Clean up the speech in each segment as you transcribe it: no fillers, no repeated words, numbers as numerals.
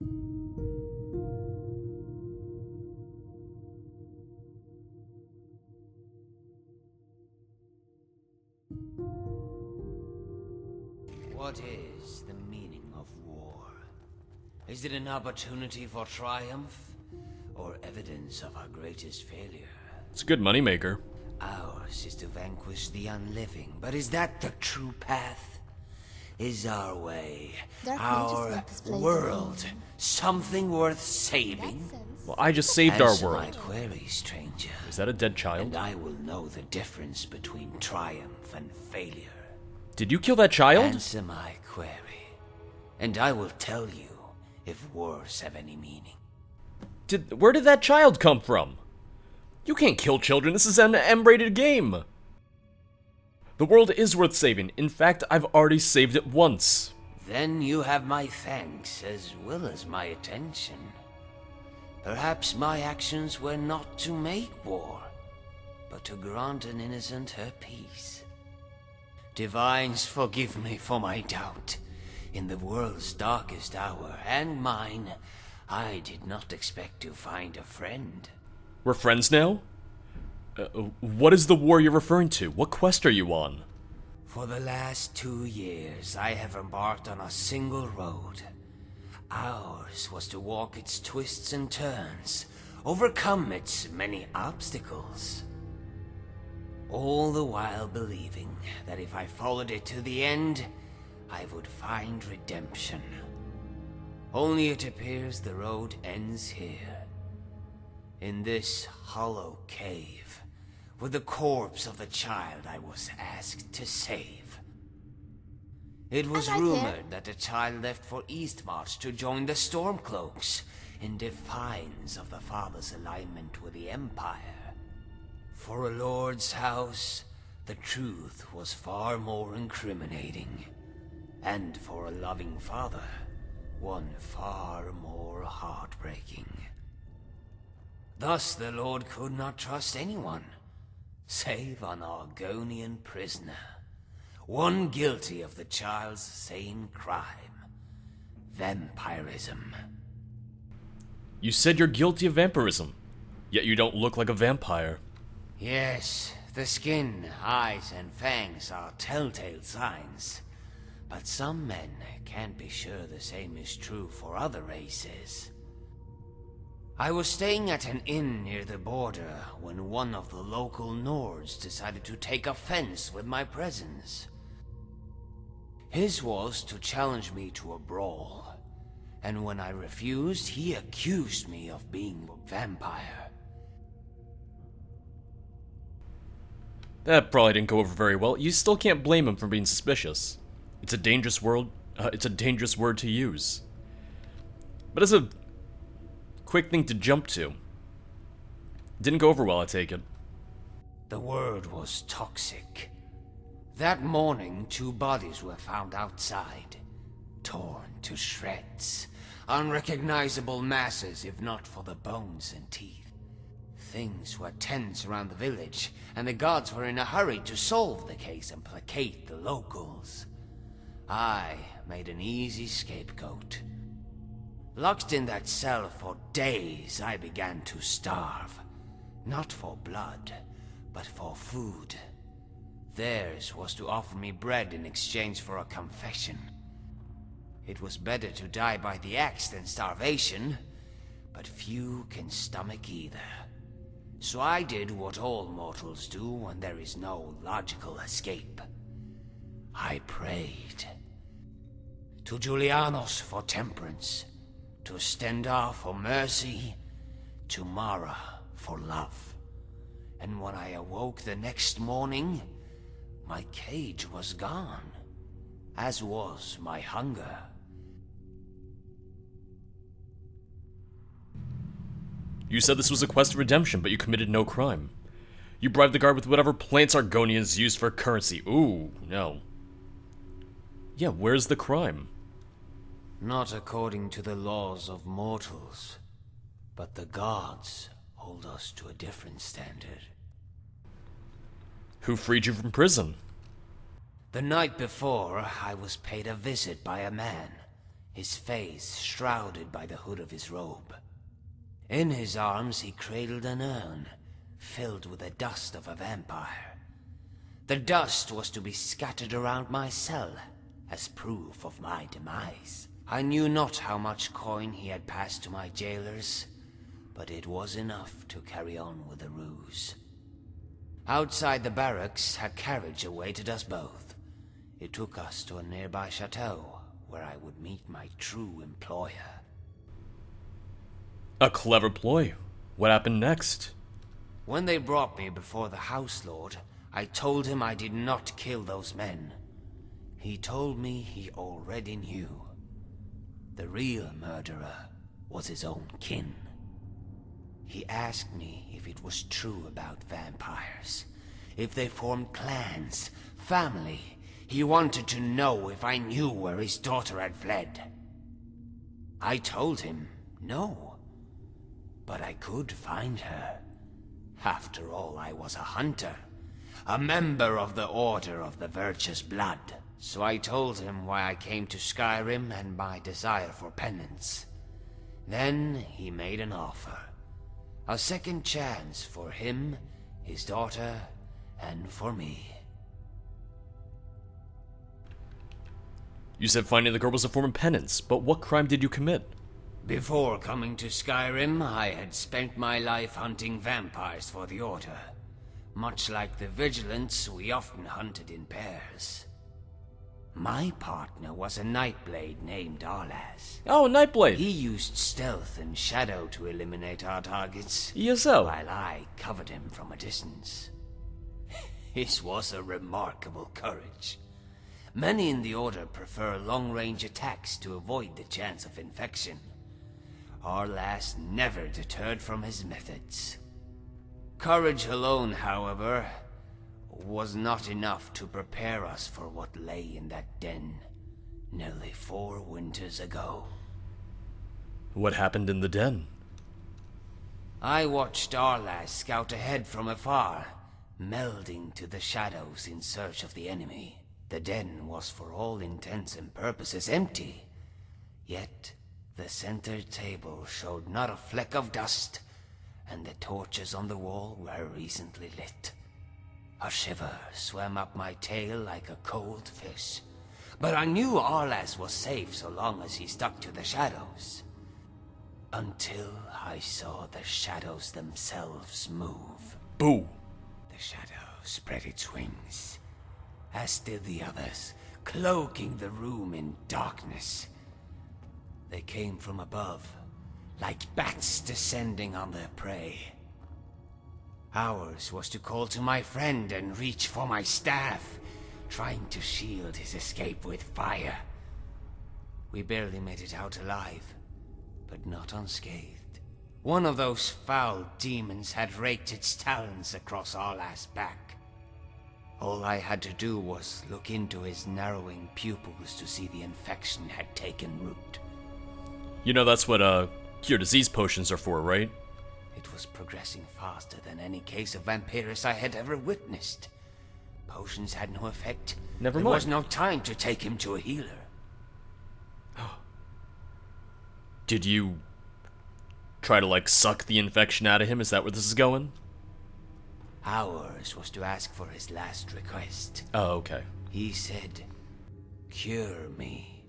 What is the meaning of war? Is it an opportunity for triumph, or evidence of our greatest failure? It's a good moneymaker. Ours is to vanquish the unliving, but is that the true path? Is our way, our world, something worth saving? Well, I just saved our Answer world. my query, stranger. Is that a dead child? And I will know the difference between triumph and failure. Did you kill that child? Answer my query, and I will tell you if wars have any meaning. Where did that child come from? You can't kill children, this is an M-rated game! The world is worth saving. In fact, I've already saved it once. Then you have my thanks as well as my attention. Perhaps my actions were not to make war, but to grant an innocent her peace. Divines, forgive me for my doubt. In the world's darkest hour, and mine, I did not expect to find a friend. We're friends now? What is the war you're referring to? What quest are you on? For the last 2 years, I have embarked on a single road. Ours was to walk its twists and turns, overcome its many obstacles. All the while believing that if I followed it to the end, I would find redemption. Only it appears the road ends here. In this hollow cave, with the corpse of the child I was asked to save. It was rumored that the child left for Eastmarch to join the Stormcloaks, in defiance of the father's alignment with the Empire. For a lord's house, the truth was far more incriminating. And for a loving father, one far more heartbreaking. Thus the Lord could not trust anyone, save an Argonian prisoner, one guilty of the child's same crime, vampirism. You said you're guilty of vampirism, yet you don't look like a vampire. Yes, the skin, eyes, and fangs are telltale signs. But some men can't be sure the same is true for other races. I was staying at an inn near the border when one of the local Nords decided to take offense with my presence. His was to challenge me to a brawl, and when I refused, he accused me of being a vampire. That probably didn't go over very well. You still can't blame him for being suspicious. It's a dangerous world. It's a dangerous word to use. But as a quick thing to jump to, didn't go over well, I take it. The word was toxic. That morning, 2 bodies were found outside, torn to shreds, unrecognizable masses if not for the bones and teeth. Things were tense around the village, and the gods were in a hurry to solve the case and placate the locals. I made an easy scapegoat. Locked in that cell for days, I began to starve. Not for blood, but for food. Theirs was to offer me bread in exchange for a confession. It was better to die by the axe than starvation, but few can stomach either. So I did what all mortals do when there is no logical escape. I prayed. To Julianos for temperance, to Stendar for mercy, to Mara for love. And when I awoke the next morning, my cage was gone, as was my hunger. You said this was a quest of redemption, but you committed no crime. You bribed the guard with whatever plants Argonians used for currency. Ooh, no. Yeah, where's the crime? Not according to the laws of mortals, but the gods hold us to a different standard. Who freed you from prison? The night before, I was paid a visit by a man. his face shrouded by the hood of his robe. In his arms he cradled an urn, filled with the dust of a vampire. The dust was to be scattered around my cell, as proof of my demise. I knew not how much coin he had passed to my jailers, but it was enough to carry on with the ruse. Outside the barracks, a carriage awaited us both. It took us to a nearby chateau, where I would meet my true employer. A clever ploy. What happened next? When they brought me before the House Lord, I told him I did not kill those men. He told me he already knew. The real murderer was his own kin. He asked me if it was true about vampires, if they formed clans, family. He wanted to know if I knew where his daughter had fled. I told him no, but I could find her. After all, I was a hunter, a member of the Order of the Virtuous Blood. So I told him why I came to Skyrim and my desire for penance. Then he made an offer. A second chance for him, his daughter, and for me. You said finding the girl was a form of penance, but what crime did you commit? Before coming to Skyrim, I had spent my life hunting vampires for the Order. Much like the Vigilants, we often hunted in pairs. My partner was a Nightblade named Arlas. Oh, Nightblade! He used stealth and shadow to eliminate our targets, ESO. while I covered him from a distance. His was a remarkable courage. Many in the Order prefer long-range attacks to avoid the chance of infection. Arlas never deterred from his methods. Courage alone, however, was not enough to prepare us for what lay in that den nearly 4 winters ago. What happened in the den? I watched Arlas scout ahead from afar, melding to the shadows in search of the enemy. The den was for all intents and purposes empty, yet the center table showed not a fleck of dust, and the torches on the wall were recently lit. A shiver swam up my tail like a cold fish, but I knew Arlas was safe so long as he stuck to the shadows. Until I saw the shadows themselves move. Boo! The shadow spread its wings, as did the others, cloaking the room in darkness. They came from above, like bats descending on their prey. Ours was to call to my friend and reach for my staff, trying to shield his escape with fire. We barely made it out alive, but not unscathed. One of those foul demons had raked its talons across Arlas' back. All I had to do was look into his narrowing pupils to see the infection had taken root. You know that's what, cure disease potions are for, right? It was progressing faster than any case of vampiris I had ever witnessed. Potions had no effect. Never There mind. was no time to take him to a healer. Did you try to, like, suck the infection out of him? Is that where this is going? Ours was to ask for his last request. Oh, okay. He said, "Cure me."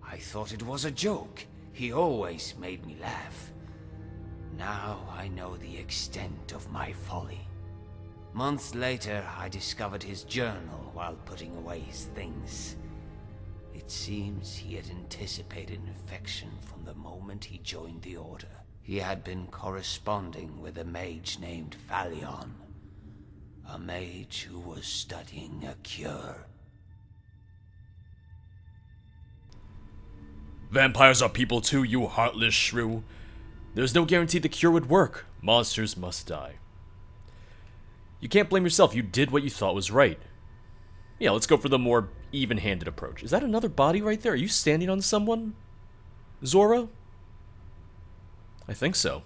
I thought it was a joke. He always made me laugh. Now I know the extent of my folly. Months later, I discovered his journal while putting away his things. It seems he had anticipated infection from the moment he joined the Order. He had been corresponding with a mage named Valion. A mage who was studying a cure. Vampires are people too, you heartless shrew. There's no guarantee the cure would work. Monsters must die. You can't blame yourself. You did what you thought was right. Yeah, let's go for the more even-handed approach. Is that another body right there? Are you standing on someone? Zora? I think so.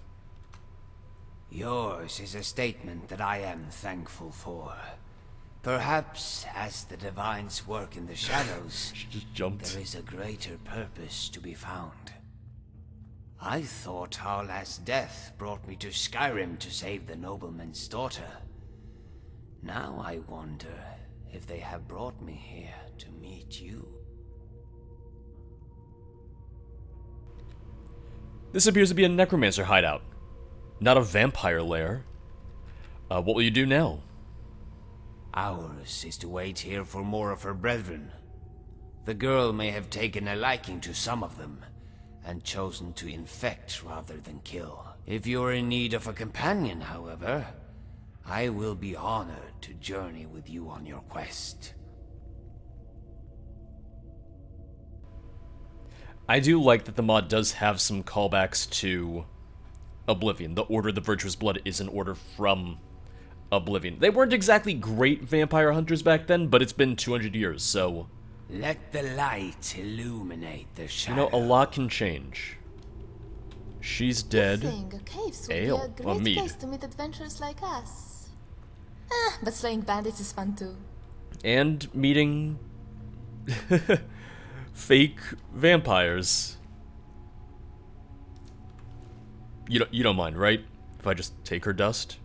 Yours is a statement that I am thankful for. Perhaps as the divines work in the shadows, She just jumped. there is a greater purpose to be found. I thought our last death brought me to Skyrim to save the nobleman's daughter. Now I wonder if they have brought me here to meet you. This appears to be a necromancer hideout, not a vampire lair. What will you do now? Ours is to wait here for more of her brethren. The girl may have taken a liking to some of them, and chosen to infect rather than kill. If you're in need of a companion, however, I will be honored to journey with you on your quest. I do like that the mod does have some callbacks to Oblivion. The Order of the Virtuous Blood is an order from Oblivion. They weren't exactly great vampire hunters back then, but it's been 200 years, so... Let the light illuminate the shadow. You know, a lot can change. She's dead. I think caves would Ale, be a or great mead. place to meet adventurers like us. But slaying bandits is fun too. And meeting... fake vampires. You don't mind, right? If I just take her dust?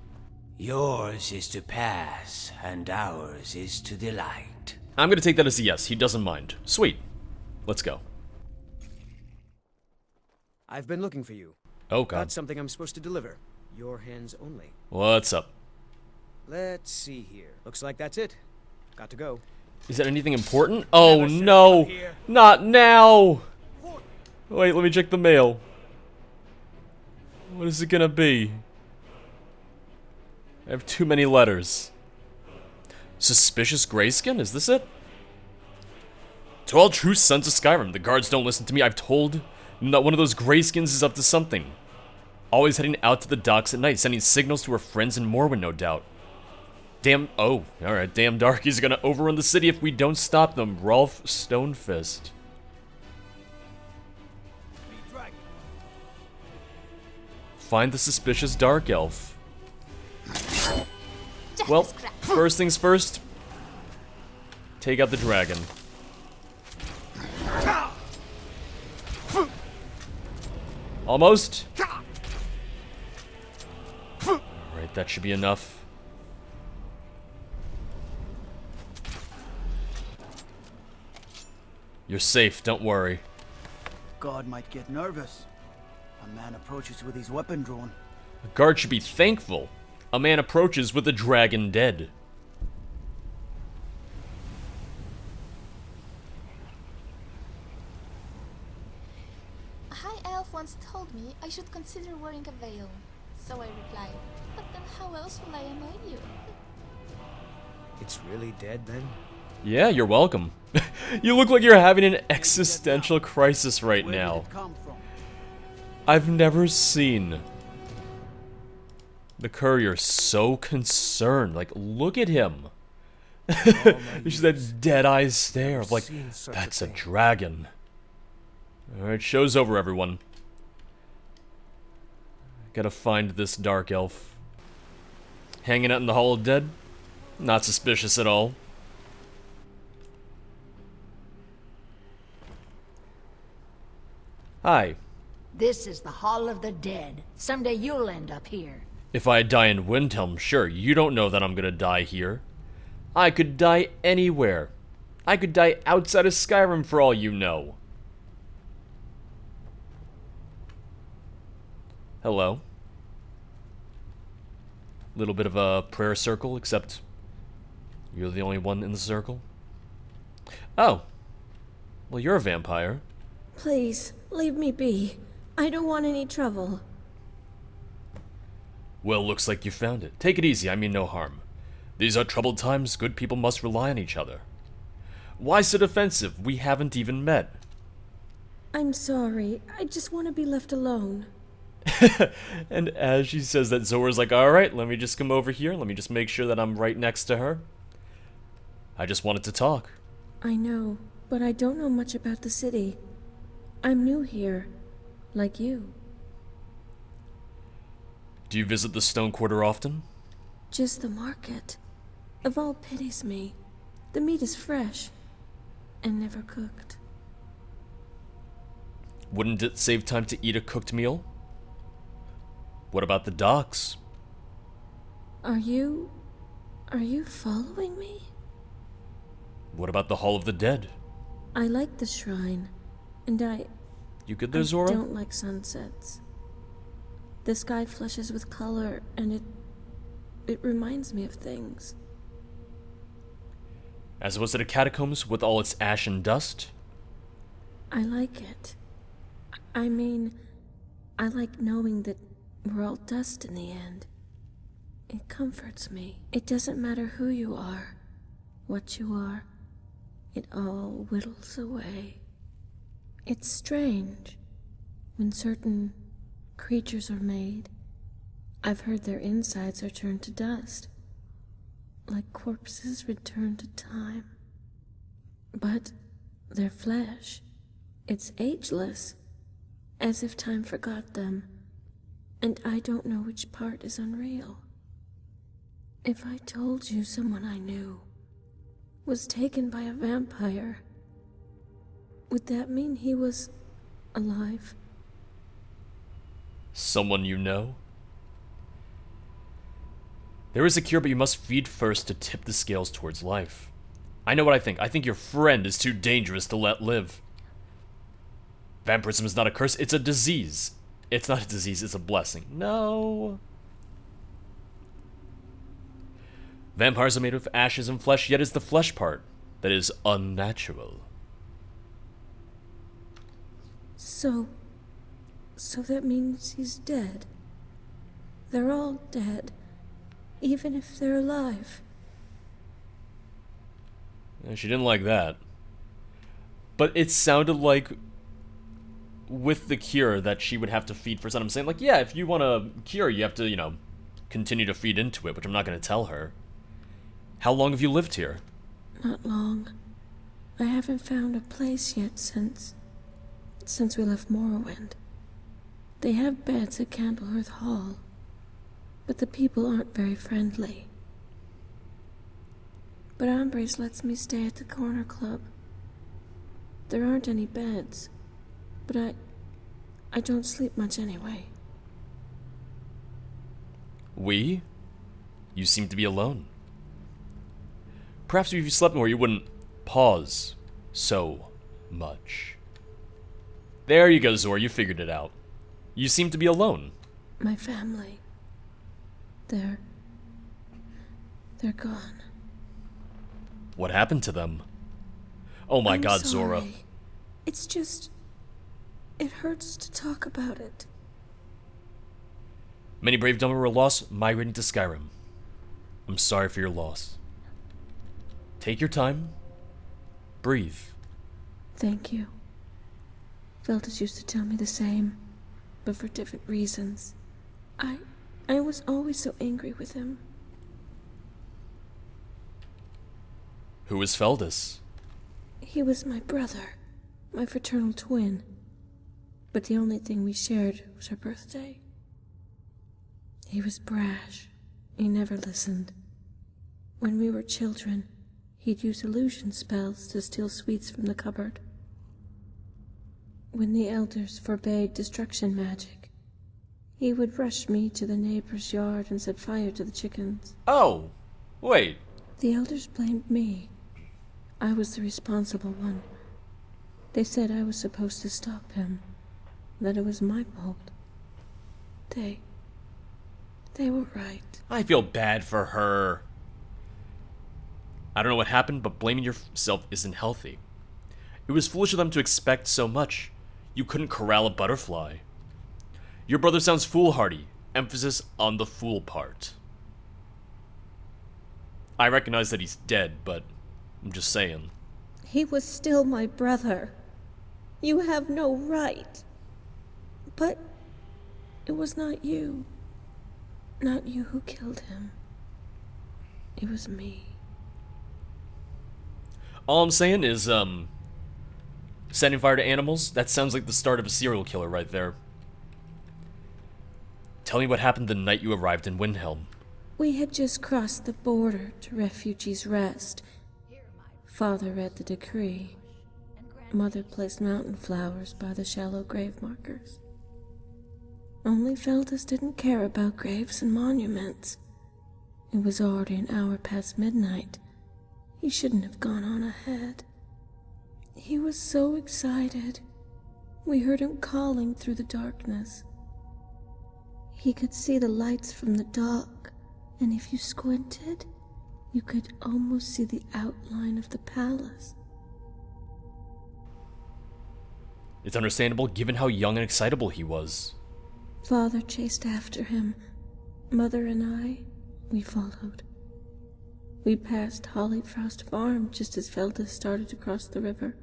Yours is to pass, and ours is to delight. I'm gonna take that as a yes. He doesn't mind. Sweet. Let's go. I've been looking for you. Oh, Got God. something I'm supposed to deliver. Your hands only. What's up? Let's see here. Looks like that's it. Got to go. Is that anything important? Oh, no. Not now. Wait, let me check the mail. What is it gonna be? I have too many letters. Suspicious Grayskin? Is this it? To all true sons of Skyrim, the guards don't listen to me. I've told them that one of those Grayskins is up to something. Always heading out to the docks at night, sending signals to her friends in Morrowind, no doubt. Damn, oh, alright, damn darkies are gonna overrun the city if we don't stop them. Rolf Stonefist. Find the suspicious dark elf. Well, first things first. Take out the dragon. Almost. Alright, that should be enough. You're safe, don't worry. God might get nervous. A man approaches with his weapon drawn. A guard should be thankful. A man approaches with a dragon dead. A high elf once told me I should consider wearing a veil. So I replied, but then how else will I annoy you? It's really dead then? Yeah, you're welcome. You look like you're having an existential crisis right Where now. did it come from? I've never seen the courier so concerned. Like, look at him. There's that dead-eye stare of like, that's a dragon. Alright, show's over, everyone. Gotta find this dark elf. Hanging out in the Hall of Dead? Not suspicious at all. Hi. This is the Hall of the Dead. Someday you'll end up here. If I die in Windhelm, sure, you don't know that I'm gonna die here. I could die anywhere. I could die outside of Skyrim for all you know. Hello. Little bit of a prayer circle, except you're the only one in the circle. Oh. Well, you're a vampire. Please, leave me be. I don't want any trouble. Well, looks like you found it. Take it easy, I mean no harm. These are troubled times, good people must rely on each other. Why so defensive? We haven't even met. I'm sorry. I just want to be left alone. And as she says that, Zora's like, alright, let me just come over here. Let me just make sure that I'm right next to her. I just wanted to talk. I know, but I don't know much about the city. I'm new here, like you. Do you visit the Stone Quarter often? Just the market. of all pities me. The meat is fresh and never cooked. Wouldn't it save time to eat a cooked meal? What about the docks? Are you following me? What about the Hall of the Dead? I like the shrine, and You good there, Zora? I don't like sunsets. The sky flushes with color, and it reminds me of things. As opposed to the catacombs with all its ash and dust? I like it. I mean, I like knowing that we're all dust in the end. It comforts me. It doesn't matter who you are, what you are. It all whittles away. It's strange. When certain creatures are made, I've heard their insides are turned to dust, like corpses returned to time. But their flesh, it's ageless, as if time forgot them, and I don't know which part is unreal. If I told you someone I knew was taken by a vampire, would that mean he was alive? Someone you know? There is a cure, but you must feed first to tip the scales towards life. I know what I think. I think your friend is too dangerous to let live. Vampirism is not a curse, it's a disease. It's not a disease, it's a blessing. No. Vampires are made of ashes and flesh, yet it's the flesh part that is unnatural. So that means he's dead. They're all dead, even if they're alive. She didn't like that. But it sounded like with the cure that she would have to feed first. And I'm saying, like, yeah, if you want a cure, you have to, continue to feed into it, which I'm not going to tell her. How long have you lived here? Not long. I haven't found a place yet since we left Morrowind. They have beds at Candlehearth Hall, but the people aren't very friendly. But Ambrose lets me stay at the corner club. There aren't any beds, but I don't sleep much anyway. You seem to be alone. Perhaps if you slept more, you wouldn't pause so much. There you go, Zora, you figured it out. You seem to be alone. My family. They're gone. What happened to them? Oh my God, sorry. Zora. It's just... it hurts to talk about it. Many brave Dummer were lost migrating to Skyrim. I'm sorry for your loss. Take your time. Breathe. Thank you. Veltus used to tell me the same, but for different reasons. I was always so angry with him. Who is Feldus? He was my brother, my fraternal twin. But the only thing we shared was our birthday. He was brash. He never listened. When we were children, he'd use illusion spells to steal sweets from the cupboard. When the elders forbade destruction magic, he would rush me to the neighbor's yard and set fire to the chickens. Oh, wait. The elders blamed me. I was the responsible one. They said I was supposed to stop him, that it was my fault. They were right. I feel bad for her. I don't know what happened, but blaming yourself isn't healthy. It was foolish of them to expect so much. You couldn't corral a butterfly. Your brother sounds foolhardy. Emphasis on the fool part. I recognize that he's dead, but I'm just saying. He was still my brother. You have no right. But it was not you. Not you who killed him. It was me. All I'm saying is, setting fire to animals, that sounds like the start of a serial killer right there. Tell me what happened the night you arrived in Windhelm. We had just crossed the border to Refugees' Rest. Father read the decree. Mother placed mountain flowers by the shallow grave markers. Only Feldus didn't care about graves and monuments. It was already an hour past midnight. He shouldn't have gone on ahead. He was so excited. We heard him calling through the darkness. He could see the lights from the dock, and if you squinted, you could almost see the outline of the palace. It's understandable given how young and excitable he was. Father chased after him. Mother and we followed. We passed Hollyfrost Farm just as Feldus started to cross the river.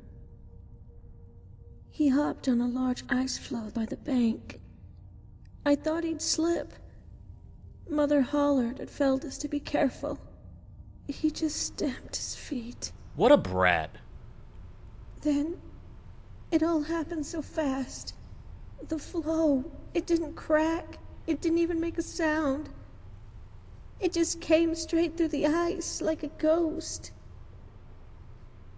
He hopped on a large ice floe by the bank. I thought he'd slip. Mother hollered at Feldus to be careful. He just stamped his feet. What a brat. Then, it all happened so fast. The floe, it didn't crack. It didn't even make a sound. It just came straight through the ice like a ghost.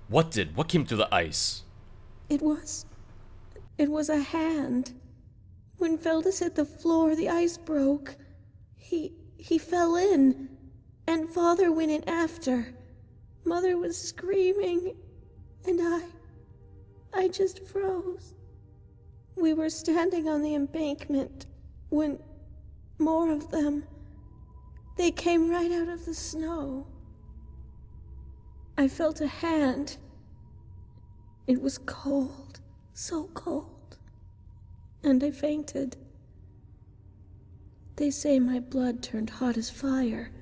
What did? What came through the ice? It was a hand. When Feldus hit the floor, the ice broke. He fell in, and Father went in after. Mother was screaming, and I just froze. We were standing on the embankment when more of them, they came right out of the snow. I felt a hand. It was cold, so cold, and I fainted. They say my blood turned hot as fire,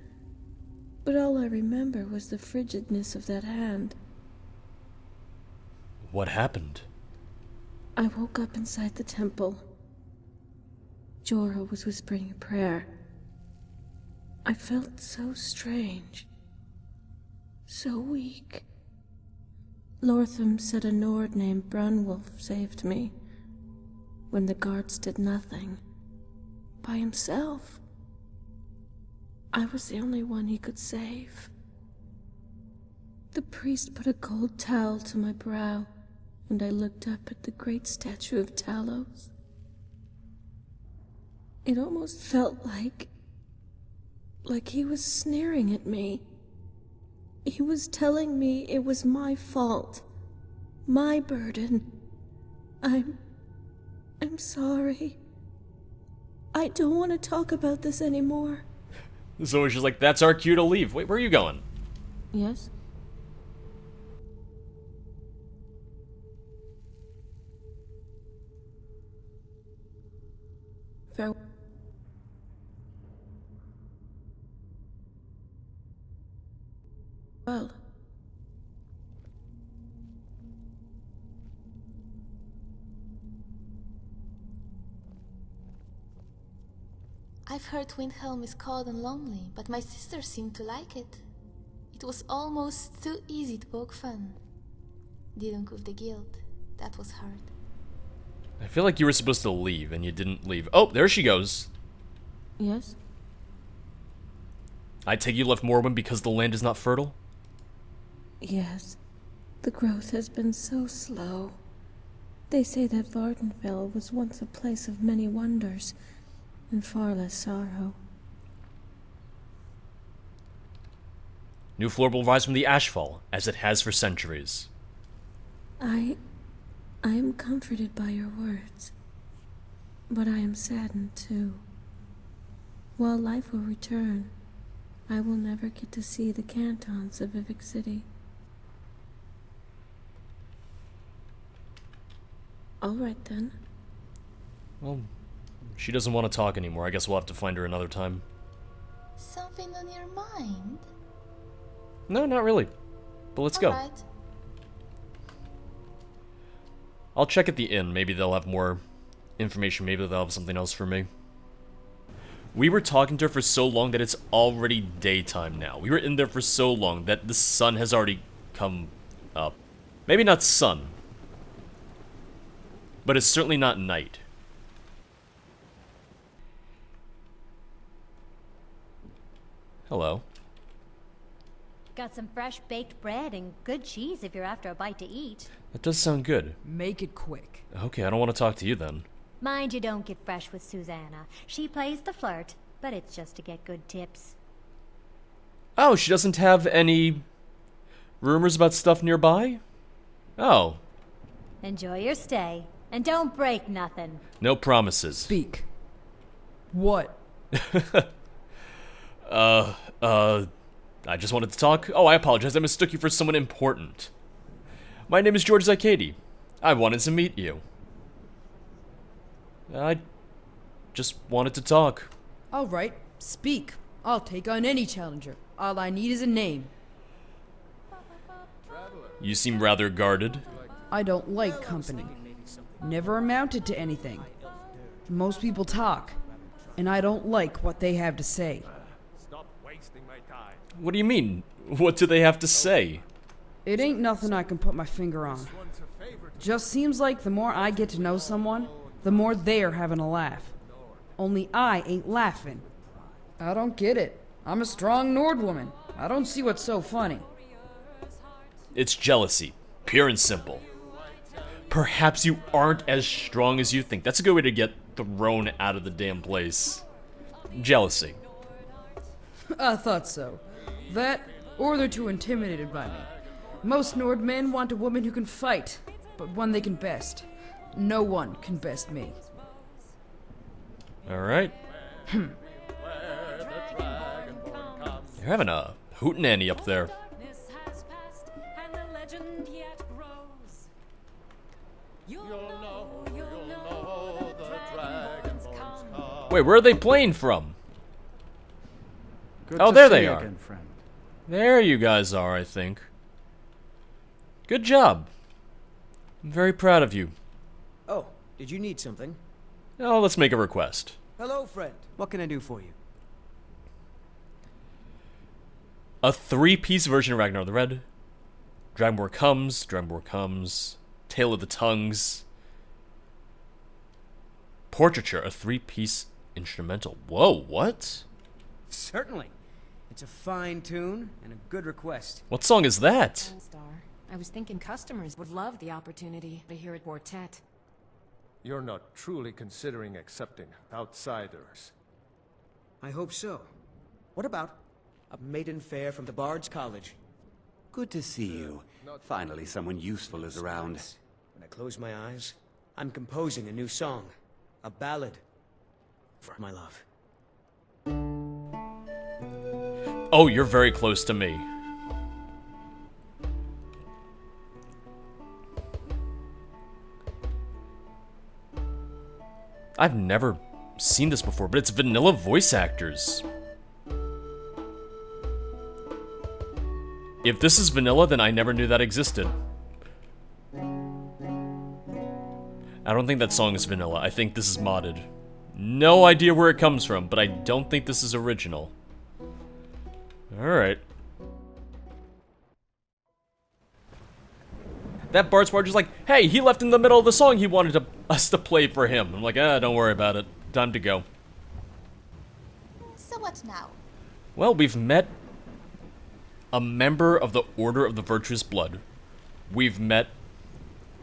but all I remember was the frigidness of that hand. What happened? I woke up inside the temple. Jorah was whispering a prayer. I felt so strange, so weak. Lortham said a Nord named Brunwolf saved me, when the guards did nothing, by himself. I was the only one he could save. The priest put a gold towel to my brow, and I looked up at the great statue of Talos. It almost felt like he was sneering at me. He was telling me it was my fault, my burden. I'm sorry. I don't want to talk about this anymore. So she's like, that's our cue to leave. Wait, where are you going? Yes? Farewell. Well. I've heard Windhelm is cold and lonely, but my sister seemed to like it. It was almost too easy to poke fun. Dealing with the guild, that was hard. I feel like you were supposed to leave, and you didn't leave. Oh, there she goes. Yes? I take you left Morrowind because the land is not fertile? Yes. The growth has been so slow. They say that Vardenfell was once a place of many wonders, and far less sorrow. New floor will rise from the ashfall, as it has for centuries. I am comforted by your words, but I am saddened too. While life will return, I will never get to see the cantons of Vivec City. All right then. Well, she doesn't want to talk anymore. I guess we'll have to find her another time. Something on your mind? No, not really. But let's go. Alright. I'll check at the inn. Maybe they'll have more information. Maybe they'll have something else for me. We were talking to her for so long that it's already daytime now. We were in there for so long that the sun has already come up. Maybe not sun, but it's certainly not night. Hello. Got some fresh baked bread and good cheese if you're after a bite to eat. That does sound good. Make it quick. Okay, I don't want to talk to you then. Mind you don't get fresh with Susanna. She plays the flirt, but it's just to get good tips. Oh, she doesn't have any rumors about stuff nearby? Oh. Enjoy your stay, and don't break nothing. No promises. Speak. What? I just wanted to talk. Oh, I apologize. I mistook you for someone important. My name is George Zacchady. I wanted to meet you. I just wanted to talk. Alright, speak. I'll take on any challenger. All I need is a name. You seem rather guarded. I don't like company. Never amounted to anything. Most people talk, and I don't like what they have to say. What do you mean? What do they have to say? It ain't nothing I can put my finger on. Just seems like the more I get to know someone, the more they're having a laugh. Only I ain't laughing. I don't get it. I'm a strong Nord woman. I don't see what's so funny. It's jealousy. Pure and simple. Perhaps you aren't as strong as you think. That's a good way to get thrown out of the damn place. Jealousy. I thought so. That, or they're too intimidated by me. Most Nord men want a woman who can fight, but one they can best. No one can best me. Alright. You're having a hootenanny up there. Wait, where are they playing from? Good Oh, to there see they you are. again, friend. There you guys are, I think. Good job. I'm very proud of you. Oh, did you need something? Now let's make a request. Hello, friend. What can I do for you? A 3-piece version of Ragnar the Red. Dragonborn comes, Tale of the Tongues. Portraiture, a 3-piece instrumental. Whoa, what? Certainly. It's a fine tune and a good request. What song is that? Star. I was thinking customers would love the opportunity to hear a quartet. You're not truly considering accepting outsiders. I hope so. What about a maiden fair from the Bard's College? Good to see you. Finally, someone useful is around. When I close my eyes, I'm composing a new song. A ballad for my love. Oh, you're very close to me. I've never seen this before, but it's vanilla voice actors. If this is vanilla, then I never knew that existed. I don't think that song is vanilla. I think this is modded. No idea where it comes from, but I don't think this is original. Alright. That Bard's Barge is like, hey, he left in the middle of the song he wanted us to play for him. I'm like, don't worry about it. Time to go. So what now? Well, we've met a member of the Order of the Virtuous Blood. We've met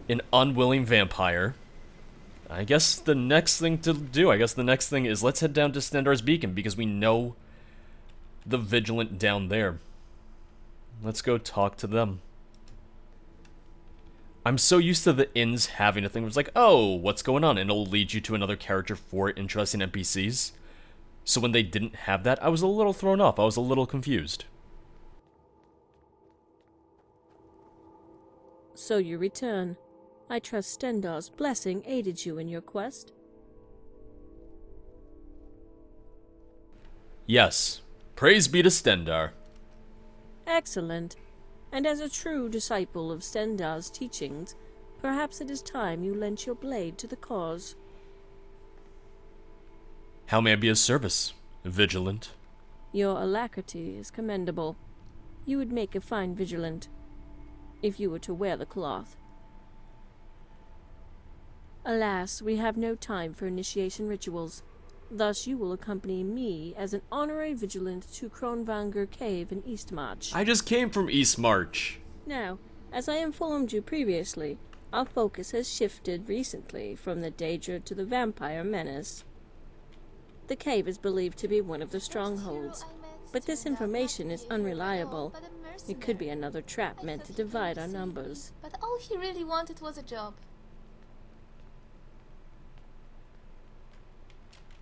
an unwilling vampire. I guess the next thing to do, is let's head down to Stendarr's Beacon, because we know the Vigilant down there. Let's go talk to them. I'm so used to the inns having a thing where it's like, oh, what's going on? And it'll lead you to another character for interesting NPCs. So when they didn't have that, I was a little thrown off. I was a little confused. So you return. I trust Stendarr's blessing aided you in your quest. Yes. Praise be to Stendarr. Excellent. And as a true disciple of Stendarr's teachings, perhaps it is time you lent your blade to the cause. How may I be of service, Vigilant? Your alacrity is commendable. You would make a fine Vigilant, if you were to wear the cloth. Alas, we have no time for initiation rituals. Thus, you will accompany me as an honorary vigilant to Kronvanger Cave in Eastmarch. I just came from Eastmarch. Now, as I informed you previously, our focus has shifted recently from the Daedra to the vampire menace. The cave is believed to be one of the strongholds, but this information is unreliable. It could be another trap meant to divide our numbers. But all he really wanted was a job.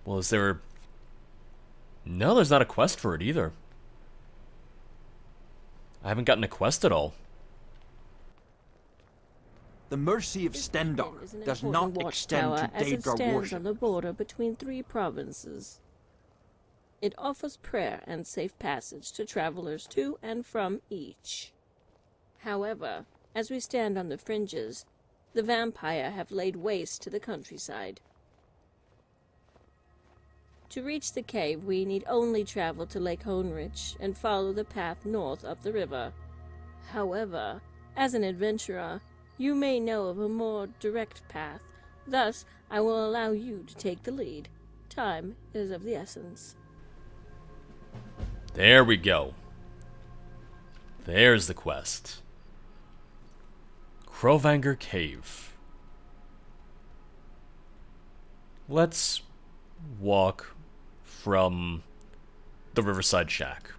Well, is there... No, there's not a quest for it either. I haven't gotten a quest at all. The mercy of Stendarr does not extend to as it Daedra stands worship. on the border between 3 provinces. It offers prayer and safe passage to travelers to and from each. However, as we stand on the fringes, the vampire have laid waste to the countryside. To reach the cave, we need only travel to Lake Hoenrich and follow the path north up the river. However, as an adventurer, you may know of a more direct path. Thus, I will allow you to take the lead. Time is of the essence. There we go. There's the quest. Kronvanger Cave. Let's walk from the Riverside Shack.